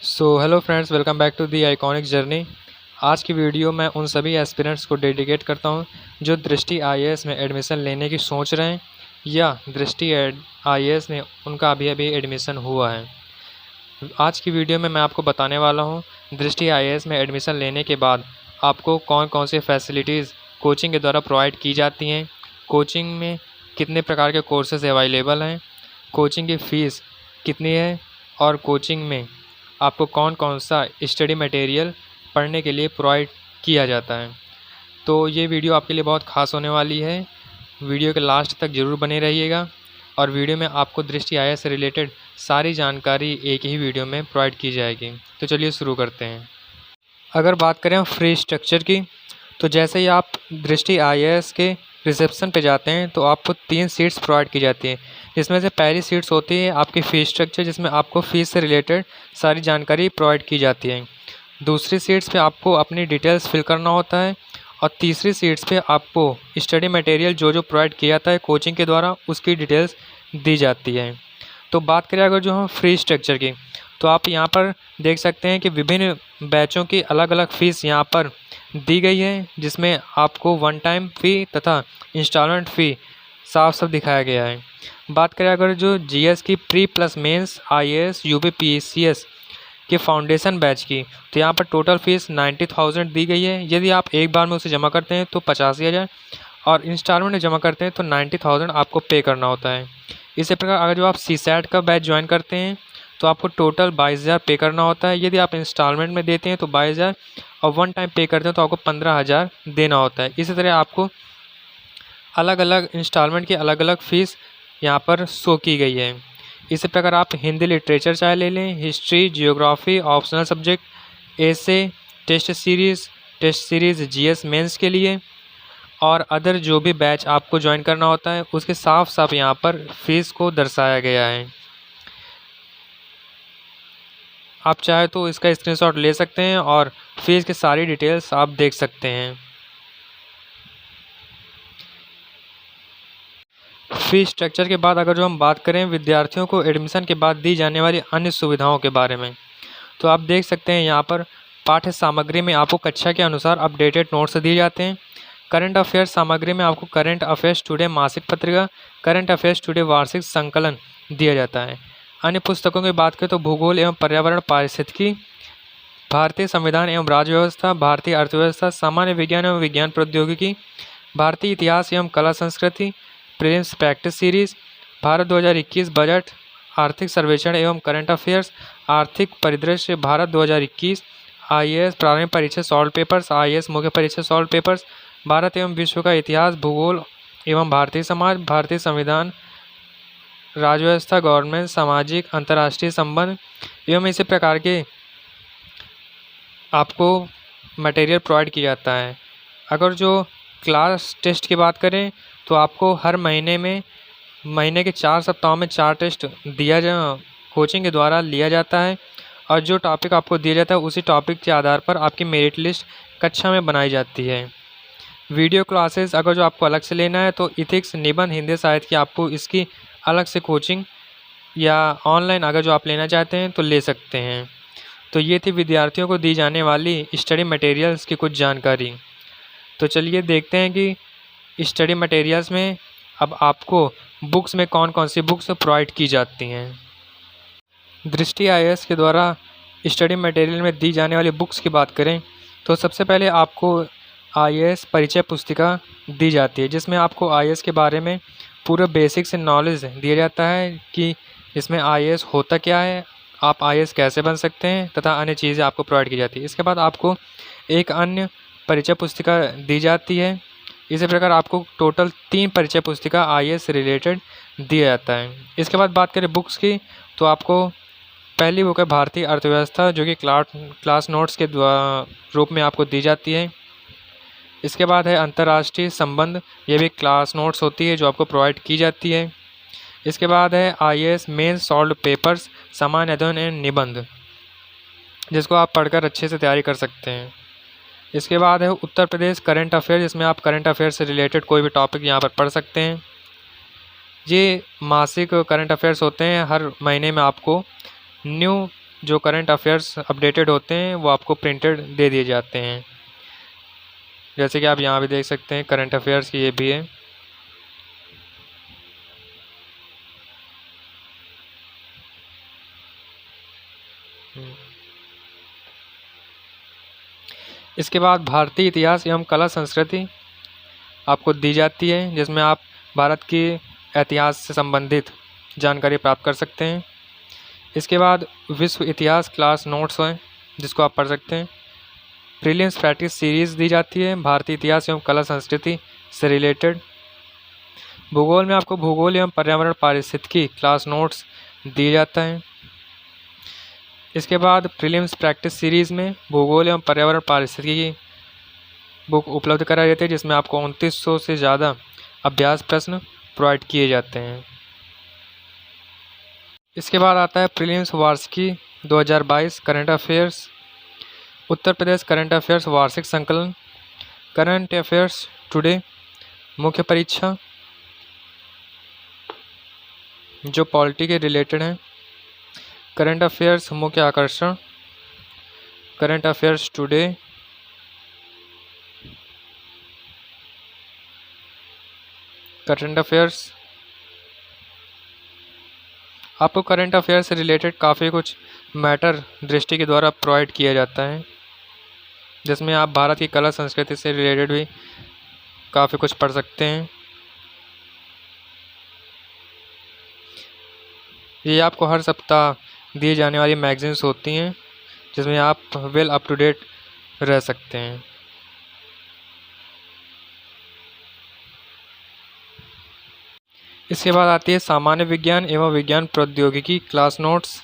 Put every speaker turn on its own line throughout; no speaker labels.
Hello friends, welcome back to the iconic journey. आज की video मैं उन सभी एस्पिरेंट्स को डेडिकेट करता हूं जो दृष्टि आईएएस में एडमिशन लेने की सोच रहे हैं या दृष्टि आईएएस में उनका अभी अभी एडमिशन हुआ है। आज की वीडियो में मैं आपको बताने वाला हूं दृष्टि आईएएस में एडमिशन लेने के बाद आपको कौन कौन से फैसिलिटीज़ कोचिंग के द्वारा प्रोवाइड की जाती हैं, कोचिंग में कितने प्रकार के कोर्सेज अवेलेबल हैं, कोचिंग की फ़ीस कितनी है और कोचिंग में आपको कौन कौन सा स्टडी मटेरियल पढ़ने के लिए प्रोवाइड किया जाता है। तो ये वीडियो आपके लिए बहुत ख़ास होने वाली है। वीडियो के लास्ट तक ज़रूर बने रहिएगा और वीडियो में आपको दृष्टि आईएएस से रिलेटेड सारी जानकारी एक ही वीडियो में प्रोवाइड की जाएगी। तो चलिए शुरू करते हैं। अगर बात करें फ़ी स्ट्रक्चर की, तो जैसे ही आप दृष्टि आईएएस के रिसेप्शन पे जाते हैं तो आपको 3 सीट्स प्रोवाइड की जाती हैं, जिसमें से पहली सीट्स होती है आपकी फ़ी स्ट्रक्चर, जिसमें आपको फ़ीस से रिलेटेड सारी जानकारी प्रोवाइड की जाती है। दूसरी सीट्स पे आपको अपनी डिटेल्स फिल करना होता है और तीसरी सीट्स पे आपको स्टडी मटेरियल जो जो प्रोवाइड किया जाता है कोचिंग के द्वारा उसकी डिटेल्स दी जाती है। तो बात करें अगर जो हम फ़ी स्ट्रक्चर की, तो आप यहाँ पर देख सकते हैं कि विभिन्न बैचों की अलग अलग फ़ीस यहाँ पर दी गई है, जिसमें आपको वन टाइम फ़ी तथा इंस्टॉलमेंट फ़ी साफ साफ दिखाया गया है। बात करें अगर जो जीएस की pre plus mains IAS UP PCS के फाउंडेशन बैच की, तो यहाँ पर टोटल फ़ीस 90,000 दी गई है। यदि आप एक बार में उसे जमा करते हैं तो 85,000 और इंस्टॉलमेंट में जमा करते हैं तो 90,000 आपको पे करना होता है। इसी प्रकार अगर जो आप सीसैट का बैच ज्वाइन करते हैं तो आपको टोटल 22,000 पे करना होता है। यदि आप इंस्टॉलमेंट में देते हैं तो 22,000 और वन टाइम पे करते हैं तो आपको 15,000 देना होता है। इसी तरह आपको अलग अलग इंस्टॉलमेंट की अलग अलग फ़ीस यहाँ पर शो की गई है। इसी प्रकार आप हिंदी लिटरेचर चाहे ले लें, हिस्ट्री, जियोग्राफी, ऑप्शनल सब्जेक्ट, एसे, टेस्ट सीरीज़ जीएस मेंस के लिए और अदर जो भी बैच आपको ज्वाइन करना होता है उसके साफ साफ यहाँ पर फ़ीस को दर्शाया गया है। आप चाहे तो इसका स्क्रीनशॉट ले सकते हैं और फ़ीस की सारी डिटेल्स आप देख सकते हैं। फ़ी स्ट्रक्चर के बाद अगर जो हम बात करें विद्यार्थियों को एडमिशन के बाद दी जाने वाली अन्य सुविधाओं के बारे में, तो आप देख सकते हैं यहाँ पर पाठ्य सामग्री में आपको कक्षा के अनुसार अपडेटेड नोट्स दिए जाते हैं। करंट अफेयर्स सामग्री में आपको करंट अफेयर्स टुडे मासिक पत्रिका, करंट अफेयर्स टुडे वार्षिक संकलन दिया जाता है। अन्य पुस्तकों की बात करें तो भूगोल एवं पर्यावरण पारिस्थितिकी, भारतीय संविधान एवं राज्य व्यवस्था, भारतीय अर्थव्यवस्था, सामान्य विज्ञान एवं विज्ञान प्रौद्योगिकी, भारतीय इतिहास एवं कला संस्कृति, prelims practice series, Bharat 2021 budget, आर्थिक सर्वेक्षण एवं करंट अफेयर्स, आर्थिक परिदृश्य भारत 2021, आईएएस प्रारंभिक परीक्षा सॉल्व पेपर्स, आईएएस मुख्य परीक्षा सॉल्व पेपर्स, भारत एवं विश्व का इतिहास, भूगोल एवं भारतीय समाज, भारतीय संविधान, राज्य व्यवस्था, गवर्नमेंट, सामाजिक अंतर्राष्ट्रीय संबंध एवं इसी प्रकार के आपको मटेरियल प्रोवाइड किया जाता है। अगर जो क्लास टेस्ट की बात करें तो आपको हर महीने के 4 सप्ताहों में 4 टेस्ट कोचिंग के द्वारा लिया जाता है और जो टॉपिक आपको दिया जाता है उसी टॉपिक के आधार पर आपकी मेरिट लिस्ट कक्षा में बनाई जाती है। वीडियो क्लासेस अगर जो आपको अलग से लेना है तो इथिक्स, निबंध, हिंदी साहित्य की आपको इसकी अलग से कोचिंग या ऑनलाइन अगर जो आप लेना चाहते हैं तो ले सकते हैं। तो ये थी विद्यार्थियों को दी जाने वाली स्टडी मटेरियल्स की कुछ जानकारी। तो चलिए देखते हैं कि स्टडी मटेरियल्स में अब आपको बुक्स में कौन कौन सी बुक्स प्रोवाइड की जाती हैं। दृष्टि आईएएस के द्वारा स्टडी मटेरियल में दी जाने वाली बुक्स की बात करें तो सबसे पहले आपको आईएएस परिचय पुस्तिका दी जाती है, जिसमें आपको आईएएस के बारे में पूरा बेसिक से नॉलेज दिया जाता है कि इसमें आईएएस होता क्या है, आप आईएएस कैसे बन सकते हैं तथा अन्य चीज़ें आपको प्रोवाइड की जाती है। इसके बाद आपको एक अन्य परिचय पुस्तिका दी जाती है। इसी प्रकार आपको टोटल 3 परिचय पुस्तिका आईएएस से रिलेटेड दिया जाता है। इसके बाद बात करें बुक्स की तो आपको पहली बुक है भारतीय अर्थव्यवस्था, जो कि क्लास नोट्स के रूप में आपको दी जाती है। इसके बाद है अंतर्राष्ट्रीय संबंध, ये भी क्लास नोट्स होती है जो आपको प्रोवाइड की जाती है। इसके बाद है आईएएस मेंस सॉल्व्ड पेपर्स, सामान्य अध्ययन एवं निबंध, जिसको आप पढ़कर अच्छे से तैयारी कर सकते हैं। इसके बाद है उत्तर प्रदेश करंट अफेयर, जिसमें आप करंट अफेयर से रिलेटेड कोई भी टॉपिक यहाँ पर पढ़ सकते हैं। ये मासिक करंट अफेयर्स होते हैं, हर महीने में आपको न्यू जो करंट अफेयर्स अपडेटेड होते हैं वो आपको प्रिंटेड दे दिए जाते हैं। जैसे कि आप यहाँ भी देख सकते हैं करंट अफेयर्स की ये भी है। इसके बाद भारतीय इतिहास एवं कला संस्कृति आपको दी जाती है, जिसमें आप भारत के इतिहास से संबंधित जानकारी प्राप्त कर सकते हैं। इसके बाद विश्व इतिहास क्लास नोट्स हैं, जिसको आप पढ़ सकते हैं। प्रीलिम्स प्रैक्टिस सीरीज़ दी जाती है भारतीय इतिहास एवं कला संस्कृति से रिलेटेड। भूगोल में आपको भूगोल एवं पर्यावरण पारिस्थितिकी क्लास नोट्स दिए जाता है। इसके बाद प्रीलिम्स प्रैक्टिस सीरीज़ में भूगोल एवं पर्यावरण पारिस्थितिकी बुक उपलब्ध कराई जाती है, जिसमें आपको 2900 से ज़्यादा अभ्यास प्रश्न प्रोवाइड किए जाते हैं। इसके बाद आता है प्रीलिम्स वार्षिकी 2022 current affairs, Uttar Pradesh current affairs वार्षिक संकलन, करंट अफेयर्स टुडे मुख्य परीक्षा जो पॉलिटी के रिलेटेड हैं, करंट अफेयर्स मुख्य आकर्षण, current affairs today, current affairs. आपको करंट अफेयर से रिलेटेड काफ़ी कुछ मैटर दृष्टि के द्वारा प्रोवाइड किया जाता है, जिसमें आप भारत की कला संस्कृति से रिलेटेड भी काफ़ी कुछ पढ़ सकते हैं। ये आपको हर सप्ताह दी जाने वाली मैगजीन्स होती हैं, जिसमें आप वेल अप टू डेट रह सकते हैं। इसके बाद आती है सामान्य विज्ञान एवं विज्ञान प्रौद्योगिकी क्लास नोट्स।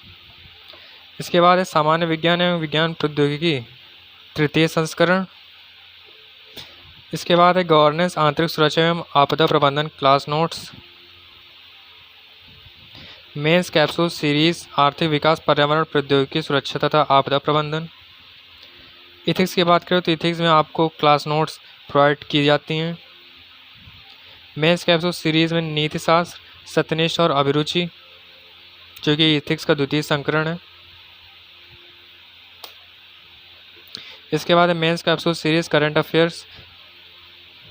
इसके बाद है सामान्य विज्ञान एवं विज्ञान प्रौद्योगिकी तृतीय संस्करण। इसके बाद है गवर्नेंस आंतरिक सुरक्षा एवं आपदा प्रबंधन class notes. Mains capsule series आर्थिक विकास पर्यावरण प्रौद्योगिकी सुरक्षा तथा आपदा प्रबंधन। इथिक्स की बात करें तो इथिक्स में आपको क्लास नोट्स प्रोवाइड की जाती हैं। मेंस कैप्सूल सीरीज में नीति शास्त्र, सत्यनिष्ठ और अभिरुचि, जो कि इथिक्स का द्वितीय संस्करण है। इसके बाद है mains capsule series current affairs,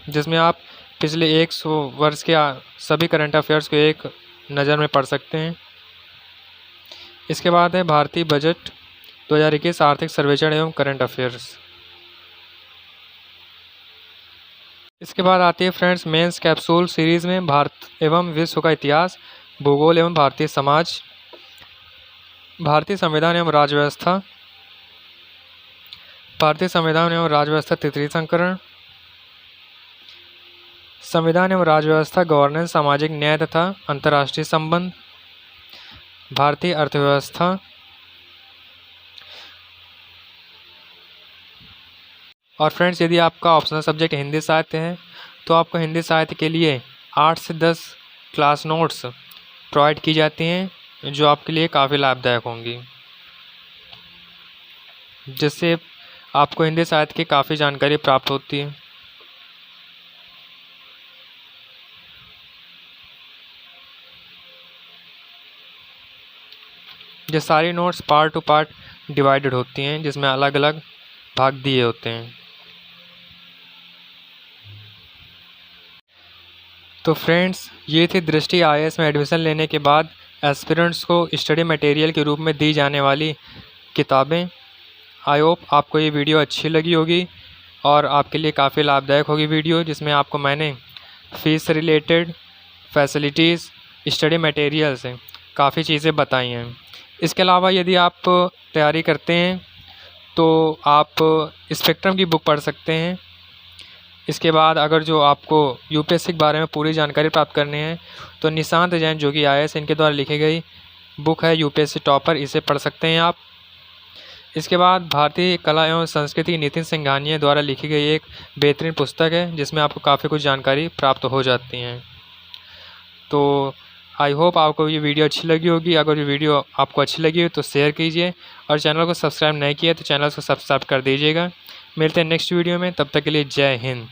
जिसमें आप पिछले 100 वर्ष के सभी करंट अफेयर्स को एक नज़र में पढ़ सकते हैं। इसके बाद है भारतीय बजट 2021 आर्थिक सर्वेक्षण एवं करंट अफेयर्स। इसके बाद आती है फ्रेंड्स मेंस कैप्सूल सीरीज़ में भारत एवं विश्व का इतिहास, भूगोल एवं भारतीय समाज, भारतीय संविधान एवं राज्य व्यवस्था, भारतीय संविधान एवं राज्य व्यवस्था तृतीय संस्करण, संविधान एवं राज्य व्यवस्था गवर्नेंस सामाजिक न्याय तथा अंतर्राष्ट्रीय संबंध, भारतीय अर्थव्यवस्था, और फ्रेंड्स यदि आपका ऑप्शनल सब्जेक्ट हिंदी साहित्य है तो आपको हिंदी साहित्य के लिए 8 से 10 क्लास नोट्स प्रोवाइड की जाती हैं, जो आपके लिए काफ़ी लाभदायक होंगी, जिससे आपको हिंदी साहित्य की काफ़ी जानकारी प्राप्त होती है। ये सारी notes part two part divided होती हैं, जिसमें अलग अलग भाग दिए होते हैं। तो फ्रेंड्स ये थी दृष्टि आईएएस में एडमिशन लेने के बाद एस्पिरेंट्स को स्टडी मटेरियल के रूप में दी जाने वाली किताबें। आई होप आपको ये वीडियो अच्छी लगी होगी और आपके लिए काफ़ी लाभदायक होगी वीडियो, जिसमें आपको मैंने fees related facilities, study material से काफ़ी चीज़ें बताई हैं। इसके अलावा यदि आप तैयारी करते हैं तो आप स्पेक्ट्रम की बुक पढ़ सकते हैं। इसके बाद अगर जो आपको यूपीएससी के बारे में पूरी जानकारी प्राप्त करनी है तो निशांत जैन जो कि आईएएस इनके द्वारा लिखी गई बुक है यूपीएससी टॉपर, इसे पढ़ सकते हैं आप। इसके बाद भारतीय कला एवं संस्कृति नितिन सिंघानिया द्वारा लिखी गई एक बेहतरीन पुस्तक है, जिसमें आपको काफ़ी कुछ जानकारी प्राप्त हो जाती हैं। तो आई होप आपको ये वीडियो अच्छी लगी होगी। अगर ये वीडियो आपको अच्छी लगी हो तो शेयर कीजिए, और चैनल को सब्सक्राइब नहीं किया तो चैनल को सब्सक्राइब कर दीजिएगा। मिलते हैं नेक्स्ट वीडियो में, तब तक के लिए जय हिंद।